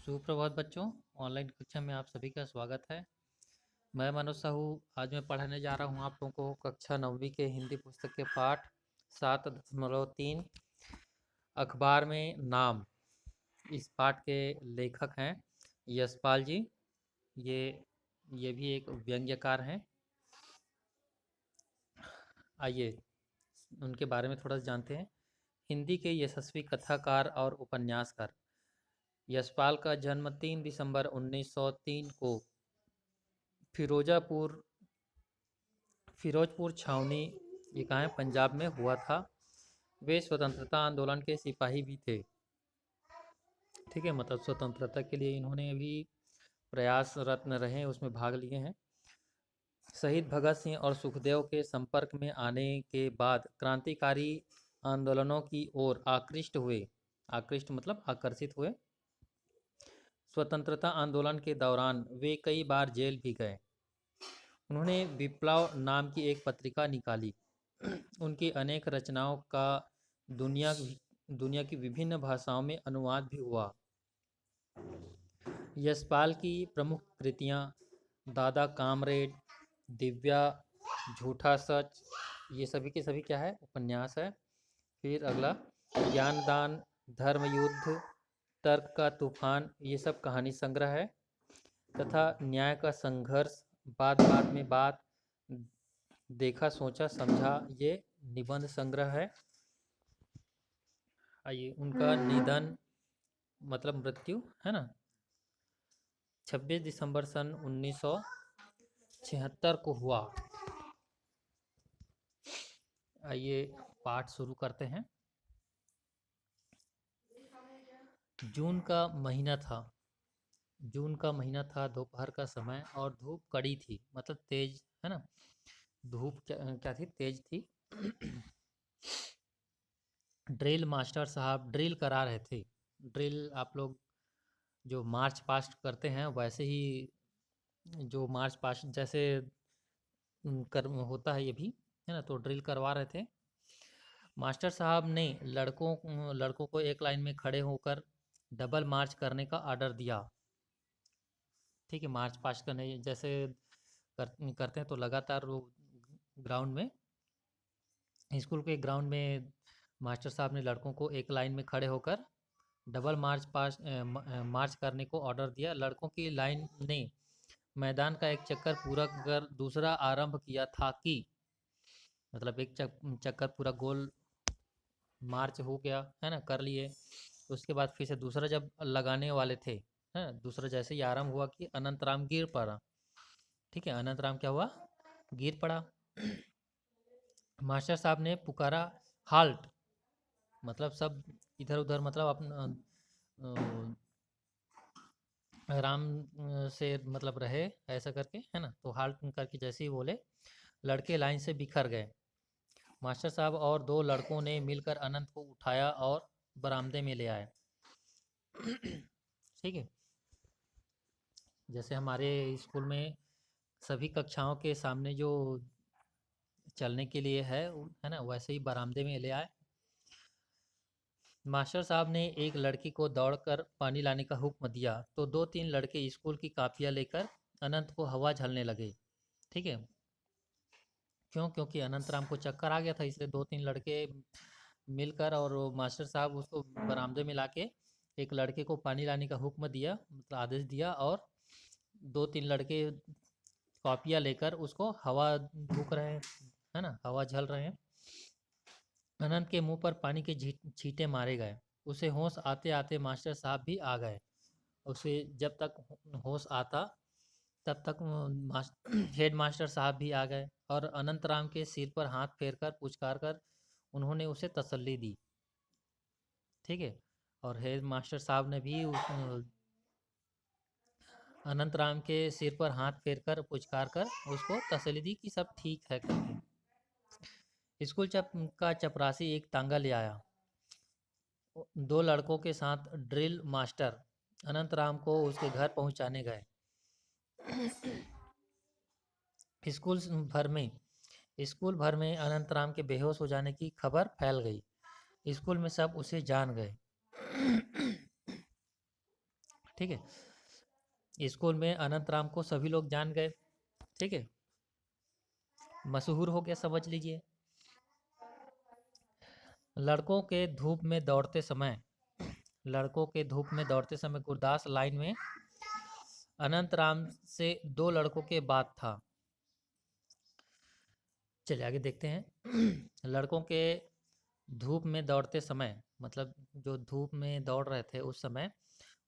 सुप्रभात बच्चों। ऑनलाइन कक्षा में आप सभी का स्वागत है। मैं मनोज साहू। आज मैं पढ़ाने जा रहा हूँ आप लोगों को कक्षा 9वीं के हिंदी पुस्तक के पाठ 7.3 अखबार में नाम। इस पाठ के लेखक हैं यशपाल जी। ये ये भी एक व्यंग्यकार हैं। आइए उनके बारे में थोड़ा जानते हैं। हिंदी के यशस्वी कथाकार और उपन्यासकार। यशपाल का जन्म 3 दिसंबर 1903 को फिरोजापुर फिरोजपुर छावनी, ये कहाँ है, पंजाब में हुआ था। वे स्वतंत्रता आंदोलन के सिपाही भी थे। ठीक है, मतलब स्वतंत्रता के लिए इन्होंने भी प्रयासरत रहे, उसमें भाग लिए हैं। शहीद भगत सिंह और सुखदेव के संपर्क में आने के बाद क्रांतिकारी आंदोलनों की ओर आकृष्ट हुए। आकृष्ट मतलब आकर्षित हुए। स्वतंत्रता आंदोलन के दौरान वे कई बार जेल भी गए। उन्होंने विप्लव नाम की एक पत्रिका निकाली। उनकी अनेक रचनाओं का दुनिया की विभिन्न भाषाओं में अनुवाद भी हुआ। यशपाल की प्रमुख कृतियाँ दादा कामरेड, दिव्या, झूठा सच, ये सभी के सभी क्या है, उपन्यास है। फिर अगला ज्ञानदान, धर्मयुद्ध, तर्क का तूफान, ये सब कहानी संग्रह है। तथा न्याय का संघर्ष, बात बात में बात, देखा सोचा समझा, ये निबंध संग्रह है। आइए उनका निधन मतलब मृत्यु है ना 26 दिसंबर सन 1976 को हुआ। आइए पाठ शुरू करते हैं। जून का महीना था। जून का महीना था, दोपहर का समय और धूप कड़ी थी, मतलब तेज है ना। धूप क्या थी, तेज थी। ड्रिल मास्टर साहब ड्रिल करा रहे थे। ड्रिल आप लोग जो मार्च पास्ट करते हैं वैसे ही, जो मार्च पास्ट जैसे कर होता है ये भी, है ना। तो ड्रिल करवा रहे थे। मास्टर साहब ने लड़कों को एक लाइन में खड़े होकर डबल मार्च करने का ऑर्डर दिया। ठीक है, मार्च पास्ट करने जैसे करते हैं तो लगातार वो ग्राउंड में, स्कूल के ग्राउंड में मास्टर साहब ने लड़कों को एक लाइन में खड़े होकर डबल मार्च करने को ऑर्डर दिया। लड़कों की लाइन ने मैदान का एक चक्कर पूरा कर दूसरा आरंभ किया था कि, मतलब एक चक्कर पूरा गोल मार्च हो गया है ना, कर लिए। तो उसके बाद फिर से दूसरा जब लगाने वाले थे, है दूसरा जैसे ही आरंभ हुआ कि अनंतराम गिर पड़ा। ठीक है, अनंतराम क्या हुआ, गिर पड़ा। मास्टर साहब ने पुकारा हाल्ट, मतलब सब इधर उधर, मतलब अपना आराम से मतलब रहे, ऐसा करके है ना। तो हाल्ट करके जैसे ही बोले, लड़के लाइन से बिखर गए। मास्टर साहब और दो लड़कों ने मिलकर अनंत को उठाया और बरामदे में ले आए। ठीक है, जैसे हमारे स्कूल में सभी कक्षाओं के सामने जो चलने के लिए है ना, वैसे ही बरामदे में ले आए। मास्टर साहब ने एक लड़की को दौड़कर पानी लाने का हुक्म दिया तो दो तीन लड़के स्कूल की कापियाँ लेकर अनंत को हवा झलने लगे। ठीक है, क्योंकि अनंत राम को चक्कर आ गया था, इसलिए दो तीन लड़के मिलकर और वो मास्टर साहब उसको बरामदे में लाके एक लड़के को पानी लाने का हुक्म दिया, मतलब आदेश दिया, और दो तीन लड़के कॉपियाँ लेकर उसको हवा फूक रहे हैं, है ना, हवा झल रहे हैं। अनंत के मुंह पर पानी के छींटे मारे गए। उसे होश आते आते मास्टर साहब भी आ गए। उसे जब तक होश आता तब तक हेड मास्टर साहब भी आ गए और अनंत राम के सिर पर हाथ फेरकर पुचकार कर उन्होंने उसे तसल्ली दी। ठीक है, और हेड मास्टर साहब ने भी अनंत राम के सिर पर हाथ फेरकर पुचकार कर उसको तसल्ली दी कि सब ठीक है करके। स्कूल का चपरासी एक तांगा ले आया। दो लड़कों के साथ ड्रिल मास्टर अनंत राम को उसके घर पहुंचाने गए। स्कूल भर में स्कूल भर में अनंतराम के बेहोश हो जाने की खबर फैल गई। स्कूल में सब उसे जान गए। ठीक है। स्कूल में अनंत राम को सभी लोग जान गए। ठीक है, मशहूर हो गया, समझ लीजिए। लड़कों के धूप में दौड़ते समय लड़कों के धूप में दौड़ते समय गुरदास लाइन में अनंत राम से दो लड़कों के बाद था। चलिए आगे देखते हैं। लड़कों के धूप में दौड़ते समय मतलब जो धूप में दौड़ रहे थे उस समय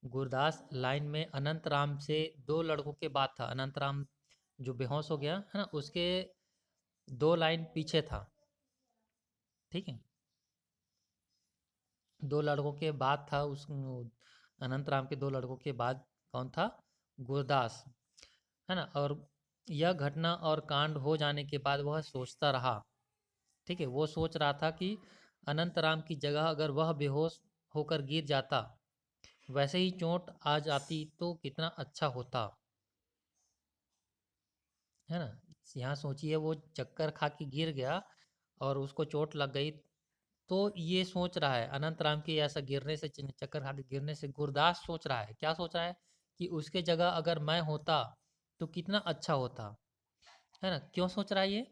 गुरदास लाइन में अनंत राम से दो लड़कों के बाद था। अनंत राम जो बेहोश हो गया है ना, उसके दो लाइन पीछे था। ठीक है, दो लड़कों के बाद था उस अनंत राम के दो लड़कों के बाद कौन था? गुरदास, है ना। और यह घटना और कांड हो जाने के बाद वह सोचता रहा। ठीक है, वो सोच रहा था कि अनंत राम की जगह अगर वह बेहोश होकर गिर जाता, वैसे ही चोट आ जाती तो कितना अच्छा होता, है ना। यहाँ सोचिए, वो चक्कर खा के गिर गया और उसको चोट लग गई, तो ये सोच रहा है अनंत राम की ऐसा गिरने से, चक्कर खा के गिरने से गुरदास सोच रहा है, क्या सोच रहा है कि उसके जगह अगर मैं होता तो कितना अच्छा होता, है ना। क्यों सोच रहा है ये?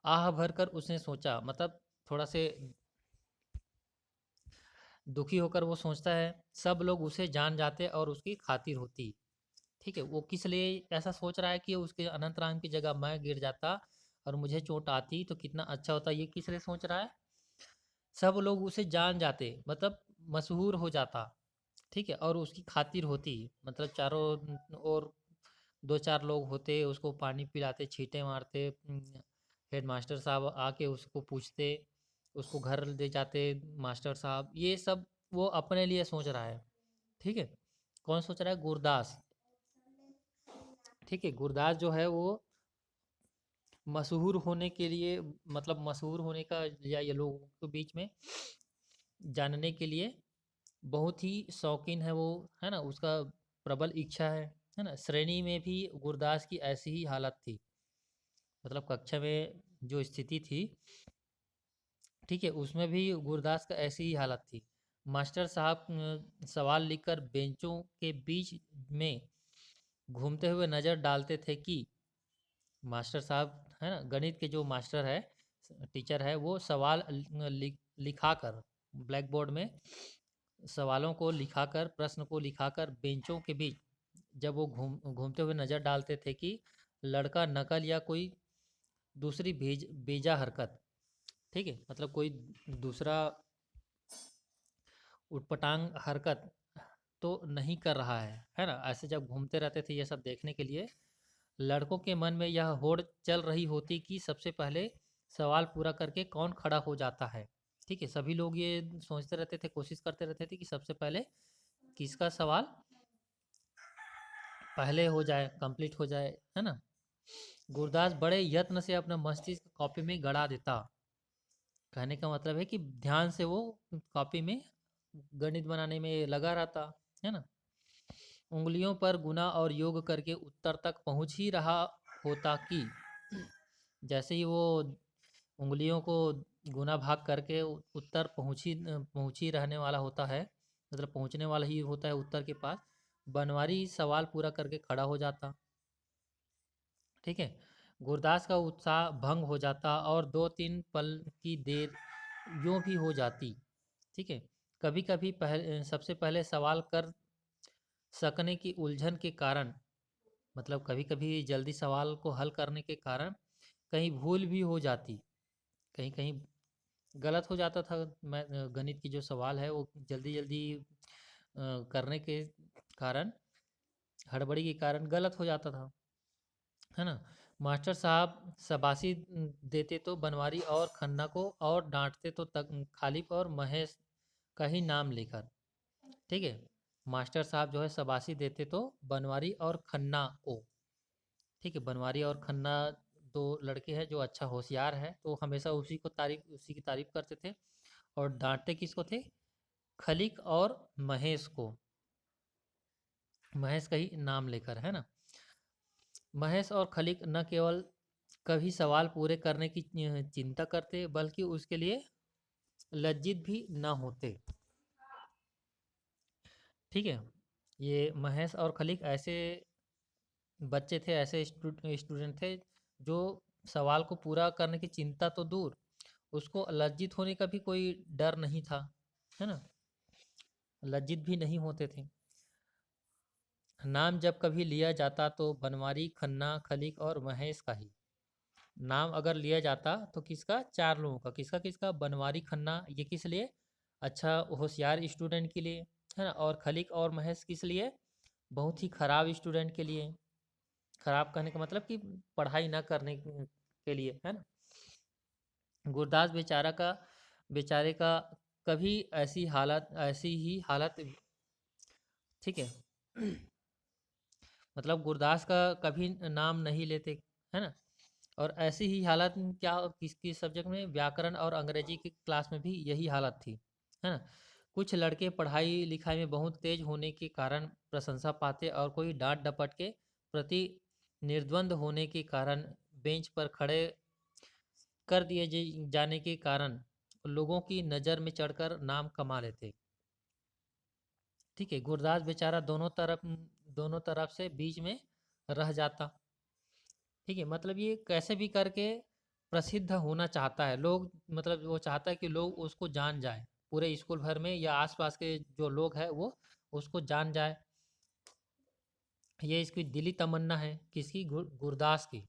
आह भरकर उसने सोचा, मतलब थोड़ा से दुखी होकर वो सोचता है सब लोग उसे जान जाते और उसकी खातिर होती। ठीक है, वो किस लिए ऐसा सोच रहा है कि उसके अनंत राम की जगह मैं गिर जाता और मुझे चोट आती तो कितना अच्छा होता, ये किस लिए सोच रहा है? सब लोग उसे जान जाते मतलब मशहूर हो जाता। ठीक है, और उसकी खातिर होती, मतलब चारों ओर दो चार लोग होते, उसको पानी पिलाते, छींटे मारते, हेडमास्टर साहब आके उसको पूछते, उसको घर ले जाते मास्टर साहब, ये सब वो अपने लिए सोच रहा है। ठीक है, कौन सोच रहा है? गुरदास। ठीक है, गुरदास जो है वो मशहूर होने के लिए, मतलब मशहूर होने का या ये लोगों के बीच में जानने के लिए बहुत ही शौकीन है वो, है ना। उसका प्रबल इच्छा है ना। श्रेणी में भी गुरदास की ऐसी ही हालत थी, मतलब कक्षा में जो स्थिति थी, ठीक है, उसमें भी गुरदास का ऐसी ही हालत थी। मास्टर साहब सवाल लिखकर बेंचों के बीच में घूमते हुए नज़र डालते थे कि मास्टर साहब, है ना, गणित के जो मास्टर है, टीचर है, वो सवाल लिखाकर ब्लैक बोर्ड में सवालों को लिखाकर, प्रश्न को लिखाकर बेंचों के बीच जब वो घूमते हुए नज़र डालते थे कि लड़का नकल या कोई दूसरी बेजा हरकत, ठीक है, मतलब कोई दूसरा उटपटांग हरकत तो नहीं कर रहा है ना। ऐसे जब घूमते रहते थे ये सब देखने के लिए, लड़कों के मन में यह होड़ चल रही होती कि सबसे पहले सवाल पूरा करके कौन खड़ा हो जाता है। ठीक है, सभी लोग ये सोचते रहते थे, कोशिश करते रहते थे कि सबसे पहले किसका सवाल पहले हो जाए, कंप्लीट हो जाए, है ना। गुरदास बड़े यत्न से अपना मस्तिष्क कॉपी में गड़ा देता। कहने का मतलब है कि ध्यान से वो कॉपी में गणित बनाने में लगा रहता, है ना। उंगलियों पर गुना और योग करके उत्तर तक पहुंच ही रहा होता कि जैसे ही वो उंगलियों को गुना भाग करके उत्तर पहुंची रहने वाला होता है, मतलब पहुंचने वाला ही होता है उत्तर के पास, बनवारी सवाल पूरा करके खड़ा हो जाता। ठीक है, गुरदास का उत्साह भंग हो जाता और दो तीन पल की देर यूं भी हो जाती। ठीक है, कभी कभी सबसे पहले सवाल कर सकने की उलझन के कारण, मतलब कभी कभी जल्दी सवाल को हल करने के कारण कहीं भूल भी हो जाती, कहीं कहीं गलत हो जाता था। मैं गणित की जो सवाल है वो जल्दी जल्दी करने के कारण, हड़बड़ी के कारण गलत हो जाता था, है ना। मास्टर साहब शाबाशी देते तो बनवारी और खन्ना को, और डांटते तो तक खालिफ और महेश का ही नाम लेकर। ठीक है, मास्टर साहब जो है शाबाशी देते तो बनवारी और खन्ना को। ठीक है, बनवारी और खन्ना दो लड़के हैं जो अच्छा होशियार है, तो हमेशा उसी की तारीफ करते थे। और डांटते किसको थे? खलिक और महेश को, महेश का ही नाम लेकर, है ना। महेश और खलिक न केवल कभी सवाल पूरे करने की चिंता करते, बल्कि उसके लिए लज्जित भी न होते। ठीक है, ये महेश और खलीक ऐसे बच्चे थे, ऐसे स्टूडेंट थे जो सवाल को पूरा करने की चिंता तो दूर, उसको लज्जित होने का भी कोई डर नहीं था, है ना, लज्जित भी नहीं होते थे। नाम जब कभी लिया जाता तो बनवारी, खन्ना, खलीक और महेश का ही नाम अगर लिया जाता तो किसका, चार लोगों का, किसका किसका, बनवारी खन्ना, ये किस लिए, अच्छा होशियार स्टूडेंट के लिए, है ना, और खलीक और महेश किस लिए, बहुत ही खराब स्टूडेंट के लिए। खराब कहने का मतलब कि पढ़ाई ना करने के लिए, है ना। गुरदास बेचारे का कभी ऐसी ही हालत, ठीक है, मतलब गुरदास का कभी नाम नहीं लेते, है ना। और ऐसी ही हालत क्या किसकी सब्जेक्ट में, व्याकरण और अंग्रेजी की क्लास में भी यही हालत थी, है ना। कुछ लड़के पढ़ाई लिखाई में बहुत तेज होने के कारण प्रशंसा पाते और कोई डांट डपट के प्रति निर्द्वंद होने के कारण बेंच पर खड़े कर दिए जाने के कारण लोगों की नज़र में चढ़कर नाम कमा लेते। ठीक है, गुरदास बेचारा दोनों तरफ से बीच में रह जाता। ठीक है, मतलब ये कैसे भी करके प्रसिद्ध होना चाहता है, लोग मतलब वो चाहता है कि लोग उसको जान जाए, पूरे स्कूल भर में या आसपास के जो लोग हैं वो उसको जान जाए। ये इसकी दिली तमन्ना है, किसकी, गुरदास की,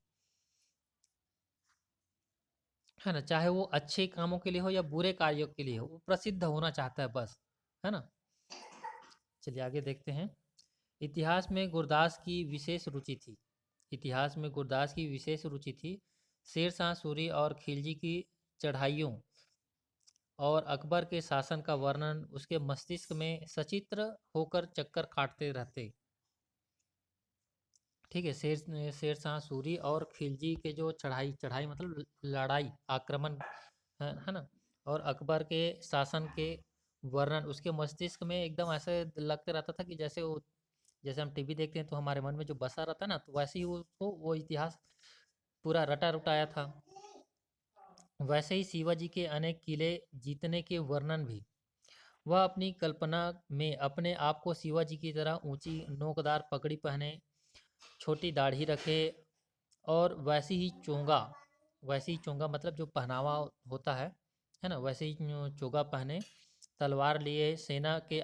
है ना। चाहे वो अच्छे कामों के लिए हो या बुरे कार्यों के लिए हो, वो प्रसिद्ध होना चाहता है बस, है ना। चलिए आगे देखते हैं। इतिहास में गुरदास की विशेष रुचि थी। इतिहास में गुरदास की विशेष रुचि थी। शेरशाह सूरी और खिलजी की चढ़ाइयों और अकबर के शासन का वर्णन उसके मस्तिष्क में सचित्र होकर चक्कर काटते रहते। ठीक है, शेरशाह सूरी और खिलजी के जो चढ़ाई चढ़ाई मतलब लड़ाई आक्रमण, है ना, और अकबर के शासन के वर्णन उसके मस्तिष्क में एकदम ऐसे लगते रहता था कि जैसे वो, जैसे हम टीवी देखते हैं तो हमारे मन में जो बसा रहता है ना, तो वैसे ही उसको वो इतिहास पूरा रटा रुटाया था। वैसे ही शिवाजी के अनेक किले जीतने के वर्णन भी, वह अपनी कल्पना में अपने आप को शिवाजी की तरह ऊंची नोकदार पगड़ी पहने, छोटी दाढ़ी रखे और वैसे ही चोंगा मतलब जो पहनावा होता है ना, वैसे ही चोगा पहने, तलवार लिए सेना के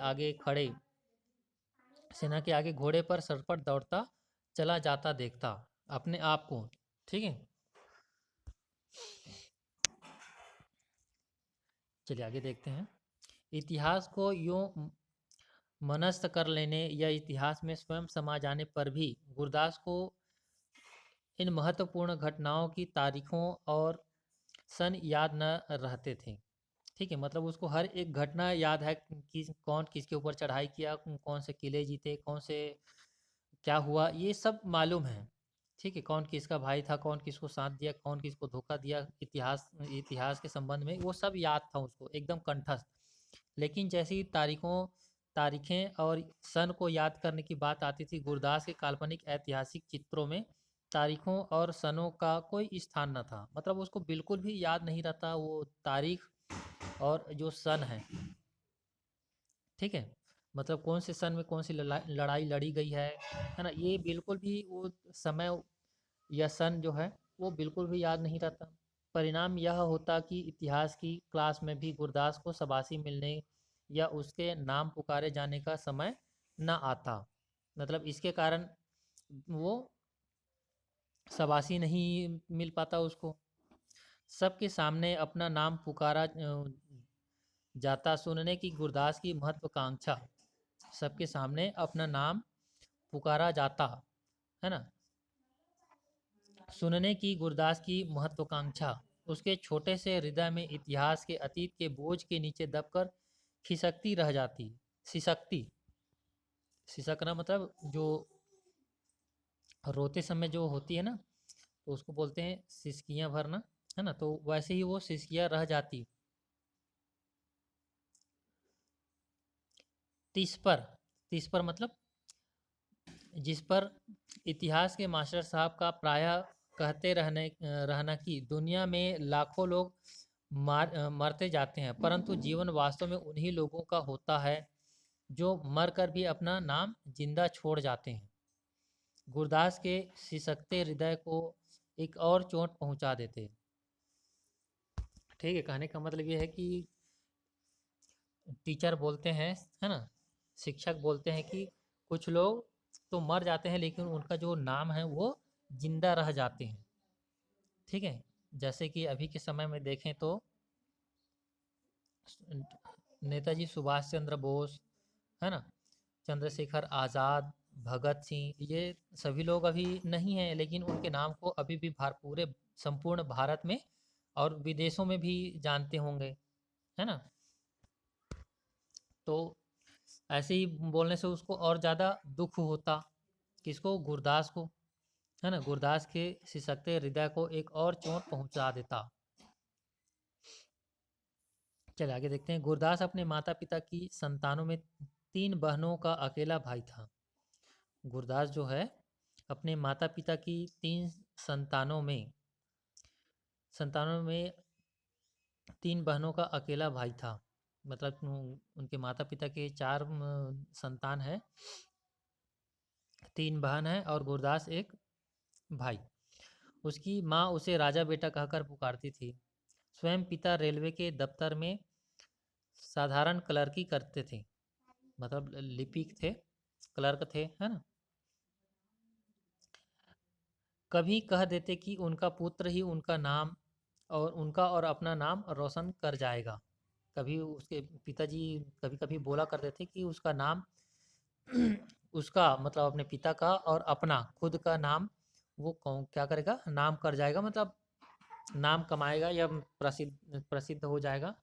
आगे घोड़े पर सर पर दौड़ता चला जाता देखता अपने आप को। ठीक है, चलिए आगे देखते हैं। इतिहास को यूं मनस्थ कर लेने या इतिहास में स्वयं समा जाने पर भी गुरदास को इन महत्वपूर्ण घटनाओं की तारीखों और सन याद न रहते थे। ठीक है, मतलब उसको हर एक घटना याद है कि कौन किसके ऊपर चढ़ाई किया, कौन से किले जीते, कौन से क्या हुआ, ये सब मालूम है। ठीक है, कौन किसका भाई था, कौन किसको साथ दिया, कौन किसको धोखा दिया, इतिहास के संबंध में वो सब याद था उसको एकदम कंठस्थ। लेकिन जैसी तारीखें और सन को याद करने की बात आती थी, गुरदास के काल्पनिक ऐतिहासिक चित्रों में तारीखों और सनों का कोई स्थान न था। मतलब उसको बिल्कुल भी याद नहीं रहता वो तारीख और जो सन ठीक है, मतलब कौन से सन में कौन सी लड़ाई लड़ी गई है ना, ये बिल्कुल भी वो समय या सन जो है वो बिल्कुल भी याद नहीं रहता। परिणाम यह होता कि इतिहास की क्लास में भी गुरदास को शाबाशी मिलने या उसके नाम पुकारे जाने का समय न आता। मतलब इसके कारण वो शाबाशी नहीं मिल पाता उसको, सबके सामने अपना नाम पुकारा जाता सुनने की गुरदास की महत्वाकांक्षा, सबके सामने अपना नाम पुकारा जाता, है ना, सुनने की गुरदास की महत्वाकांक्षा उसके छोटे से हृदय में इतिहास के अतीत के बोझ के नीचे दबकर खिसकती रह जाती। सिसकती, सिसकना मतलब जो रोते समय जो होती है ना, तो उसको बोलते हैं सिसकियां भरना, है ना, तो वैसे ही वो सिसकियां रह जाती। तीस पर, तीस पर मतलब जिस पर इतिहास के मास्टर साहब का प्रायः कहते रहना कि दुनिया में लाखों लोग मरते जाते हैं, परंतु जीवन वास्तव में उन्हीं लोगों का होता है जो मरकर भी अपना नाम जिंदा छोड़ जाते हैं। गुरदास के सिसकते हृदय को एक और चोट पहुंचा देते। ठीक है, कहने का मतलब ये है कि टीचर बोलते हैं, है ना, शिक्षक बोलते हैं कि कुछ लोग तो मर जाते हैं लेकिन उनका जो नाम है वो जिंदा रह जाते हैं। ठीक है, जैसे कि अभी के समय में देखें तो नेताजी सुभाष चंद्र बोस, है ना, चंद्रशेखर आज़ाद, भगत सिंह, ये सभी लोग अभी नहीं हैं लेकिन उनके नाम को अभी भी पूरे संपूर्ण भारत में और विदेशों में भी जानते होंगे, है ना। तो ऐसे ही बोलने से उसको और ज़्यादा दुख होता, किसको, गुरदास को, है ना, गुरदास के सिसकते हृदय को एक और चोट पहुंचा देता। चलिए आगे देखते हैं। गुरदास अपने माता पिता की संतानों में 3 बहनों का अकेला भाई था। गुरदास जो है अपने माता पिता की 3 संतानों में संतानों में 3 बहनों का अकेला भाई था। मतलब उनके माता पिता के 4 संतान है, 3 बहन है और गुरदास एक भाई। उसकी माँ उसे राजा बेटा कहकर पुकारती थी। स्वयं पिता रेलवे के दफ्तर में साधारण क्लर्की करते थे, मतलब लिपिक थे, क्लर्क थे, है ना। कभी कह देते कि उनका पुत्र ही उनका नाम और अपना नाम रोशन कर जाएगा। कभी उसके पिताजी कभी कभी बोला करते थे कि उसका नाम उसका मतलब अपने पिता का और अपना खुद का नाम वो क्या करेगा, नाम कर जाएगा, मतलब नाम कमाएगा या प्रसिद्ध प्रसिद्ध हो जाएगा।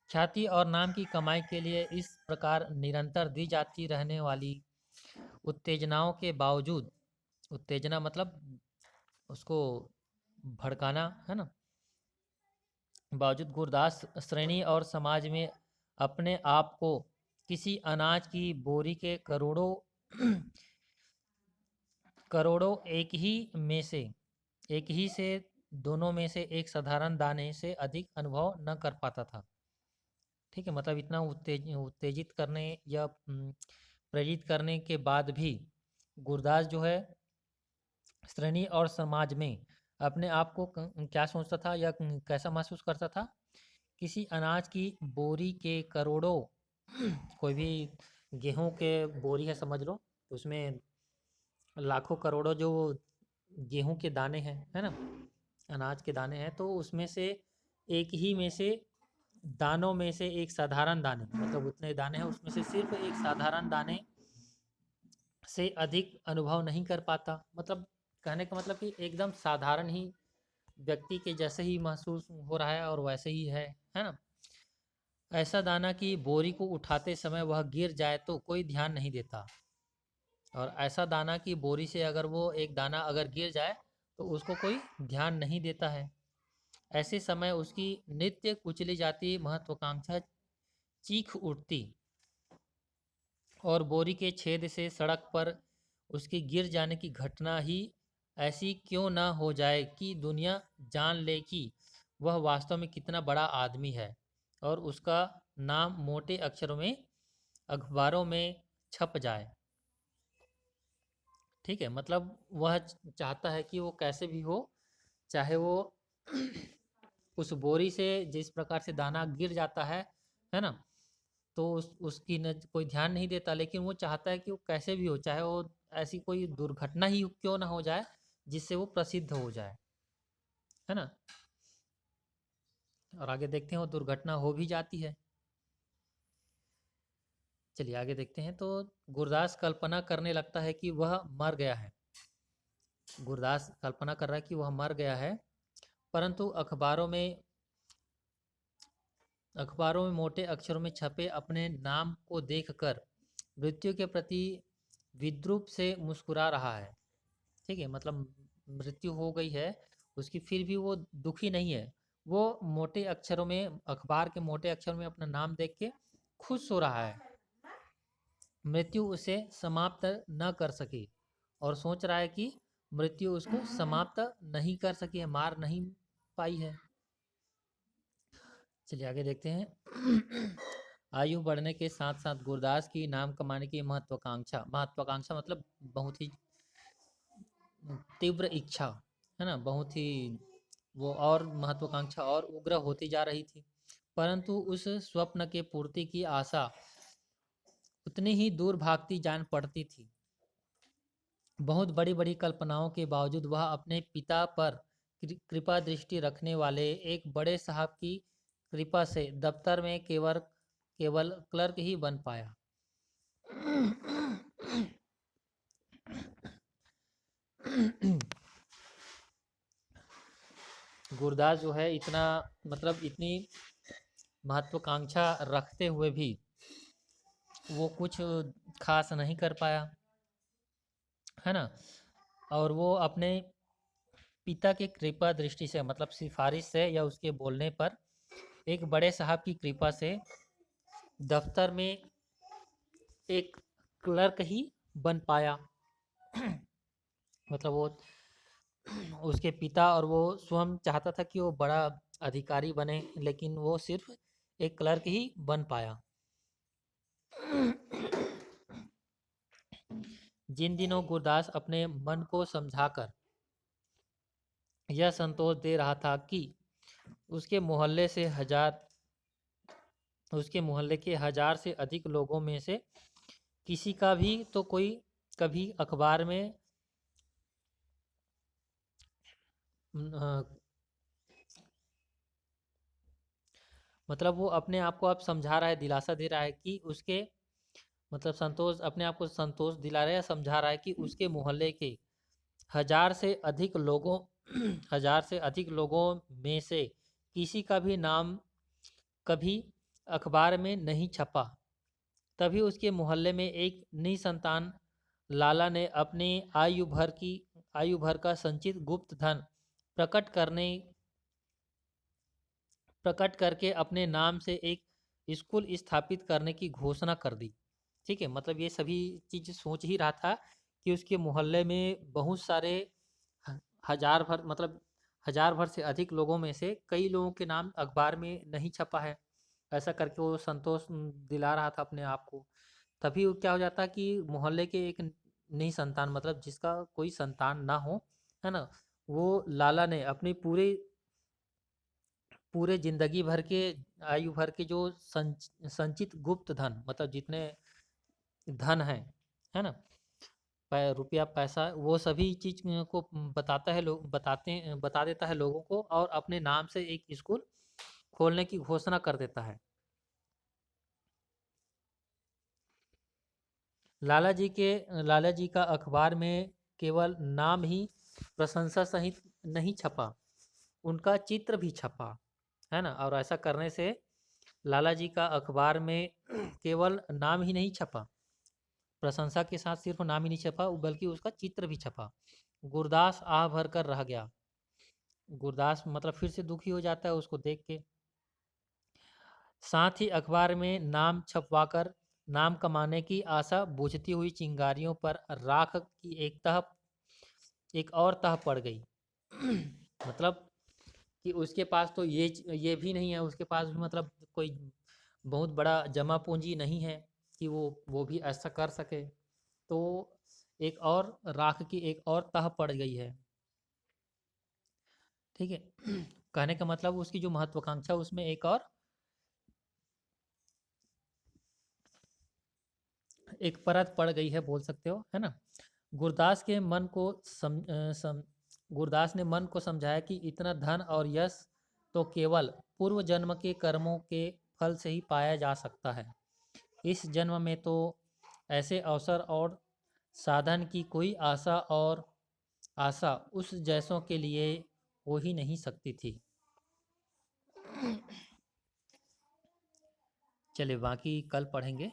ख्याति और नाम की कमाई के लिए इस प्रकार निरंतर दी जाती रहने वाली उत्तेजनाओं के बावजूद, उत्तेजना मतलब उसको भड़काना, है ना, बावजूद गुरदास श्रेणी और समाज में अपने आप को किसी अनाज की बोरी के करोड़ों करोड़ों एक ही से दोनों में से एक साधारण दाने से अधिक अनुभव न कर पाता था। ठीक है, मतलब इतना उत्तेजित करने या प्रेरित करने के बाद भी गुरदास जो है श्रेणी और समाज में अपने आप को क्या सोचता था या कैसा महसूस करता था, किसी अनाज की बोरी के करोड़ों कोई भी गेहूं के बोरी है समझ लो, तो उसमें लाखों करोड़ों जो गेहूं के दाने हैं, है ना, अनाज के दाने हैं, तो उसमें से एक ही में से दानों में से एक साधारण दाने, मतलब उतने दाने हैं उसमें से सिर्फ एक साधारण दाने से अधिक अनुभव नहीं कर पाता। मतलब कहने का मतलब कि एकदम साधारण ही व्यक्ति के जैसे ही महसूस हो रहा है और वैसे ही है ना। ऐसा दाना कि बोरी को उठाते समय वह गिर जाए तो कोई ध्यान नहीं देता, और ऐसा दाना कि बोरी से अगर वो एक दाना अगर गिर जाए तो उसको कोई ध्यान नहीं देता है। ऐसे समय उसकी नित्य कुचली जाती महत्वाकांक्षा चीख उठती और बोरी के छेद से सड़क पर उसके गिर जाने की घटना ही ऐसी क्यों न हो जाए कि दुनिया जान ले कि वह वास्तव में कितना बड़ा आदमी है, और उसका नाम मोटे अक्षरों में अखबारों में छप जाए। ठीक है, मतलब वह चाहता है कि वो कैसे भी हो, चाहे वो उस बोरी से जिस प्रकार से दाना गिर जाता है ना, तो उसकी न कोई ध्यान नहीं देता, लेकिन वो चाहता है कि वो कैसे भी हो, चाहे वो ऐसी कोई दुर्घटना ही क्यों ना हो जाए जिससे वो प्रसिद्ध हो जाए, है ना। और आगे देखते हैं वो दुर्घटना हो भी जाती है। चलिए आगे देखते हैं। तो गुरदास कल्पना करने लगता है कि वह मर गया है। गुरदास कल्पना कर रहा है कि वह मर गया है, परंतु अखबारों में मोटे अक्षरों में छपे अपने नाम को देखकर मृत्यु के प्रति विद्रूप से मुस्कुरा रहा है। ठीक है, मतलब मृत्यु हो गई है उसकी, फिर भी वो दुखी नहीं है। वो मोटे अक्षरों में, अखबार के मोटे अक्षरों में अपना नाम देख के खुश हो रहा है। मृत्यु उसे समाप्त न कर सकी, और सोच रहा है कि मृत्यु उसको समाप्त नहीं कर सकी है, मार नहीं पाई है। चलिए आगे देखते हैं। आयु बढ़ने के साथ साथ गुरदास की नाम कमाने की महत्वाकांक्षा, महत्वाकांक्षा मतलब बहुत ही तीव्र इच्छा, है ना, बहुत ही वो और महत्वाकांक्षा और उग्र होती जा रही थी। परंतु उस स्वप्न के पूर्ति की आशा उतनी ही दूर भागती जान पड़ती थी। बहुत बड़ी बड़ी कल्पनाओं के बावजूद वह अपने पिता पर कृपा दृष्टि रखने वाले एक बड़े साहब की कृपा से दफ्तर में केवल केवल क्लर्क ही बन पाया। गुरदास जो है इतना मतलब इतनी महत्वाकांक्षा रखते हुए भी वो कुछ खास नहीं कर पाया, है ना। और वो अपने पिता की कृपा दृष्टि से मतलब सिफारिश से या उसके बोलने पर एक बड़े साहब की कृपा से दफ्तर में एक क्लर्क ही बन पाया। मतलब वो उसके पिता और वो स्वयं चाहता था कि वो बड़ा अधिकारी बने, लेकिन वो सिर्फ एक क्लर्क ही बन पाया। जिन दिनों गुरदास अपने मन को समझाकर यह संतोष दे रहा था कि उसके मोहल्ले से उसके मोहल्ले के 1000 से अधिक लोगों में से किसी का भी तो कोई कभी अखबार में अ, मतलब वो अपने आप को अब समझा रहा है, दिलासा दे रहा है कि उसके मतलब संतोष अपने आप को संतोष दिला रहा है या समझा रहा है कि उसके मोहल्ले के 1000 से अधिक लोगों 1000 से अधिक लोगों में से किसी का भी नाम कभी अखबार में नहीं छपा। तभी उसके मोहल्ले में एक निसंतान लाला ने अपने आयु भर का संचित गुप्त धन प्रकट करने प्रकट करके अपने नाम से एक स्कूल स्थापित करने की घोषणा कर दी। ठीक है, मतलब ये सभी चीज़ सोच ही रहा था कि उसके मोहल्ले में बहुत सारे ह- हजार भर मतलब हजार भर से अधिक लोगों में से कई लोगों के नाम अखबार में नहीं छपा है। ऐसा करके वो संतोष दिला रहा था अपने आप को। तभी वो क्या हो जाता कि मोहल्ले के एक नई संतान मतलब जिसका कोई संतान ना हो, है ना, वो लाला ने अपनी पूरे जिंदगी भर के आयु भर के जो संचित गुप्त धन मतलब जितने धन है ना, रुपया पैसा वो सभी चीज को बताता है, लोग बता देता है लोगों को और अपने नाम से एक स्कूल खोलने की घोषणा कर देता है। लाला जी का अखबार में केवल नाम ही प्रशंसा सहित नहीं छपा, उनका चित्र भी छपा, है ना। और ऐसा करने से लाला जी का अखबार में केवल नाम ही नहीं छपा, प्रशंसा के साथ सिर्फ नाम ही नहीं छपा बल्कि उसका चित्र भी छपा। गुरदास आह भर कर रह गया। गुरदास मतलब फिर से दुखी हो जाता है उसको देख के। साथ ही अखबार में नाम छपवाकर नाम कमाने की आशा बुझती हुई चिंगारियों पर राख की एक और तह पड़ गई। मतलब कि उसके पास तो ये भी नहीं है, उसके पास भी मतलब कोई बहुत बड़ा जमा पूंजी नहीं है कि वो भी ऐसा कर सके। तो एक और राख की एक और तह पड़ गई है। ठीक है। कहने का मतलब उसकी जो महत्वाकांक्षा उसमें एक परत पड़ गई है बोल सकते हो, है ना। गुरदास के मन को गुरदास ने मन को समझाया कि इतना धन और यश तो केवल पूर्व जन्म के कर्मों के फल से ही पाया जा सकता है। इस जन्म में तो ऐसे अवसर और साधन की कोई आशा उस जैसों के लिए हो ही नहीं सकती थी। चलिए बाकी कल पढ़ेंगे।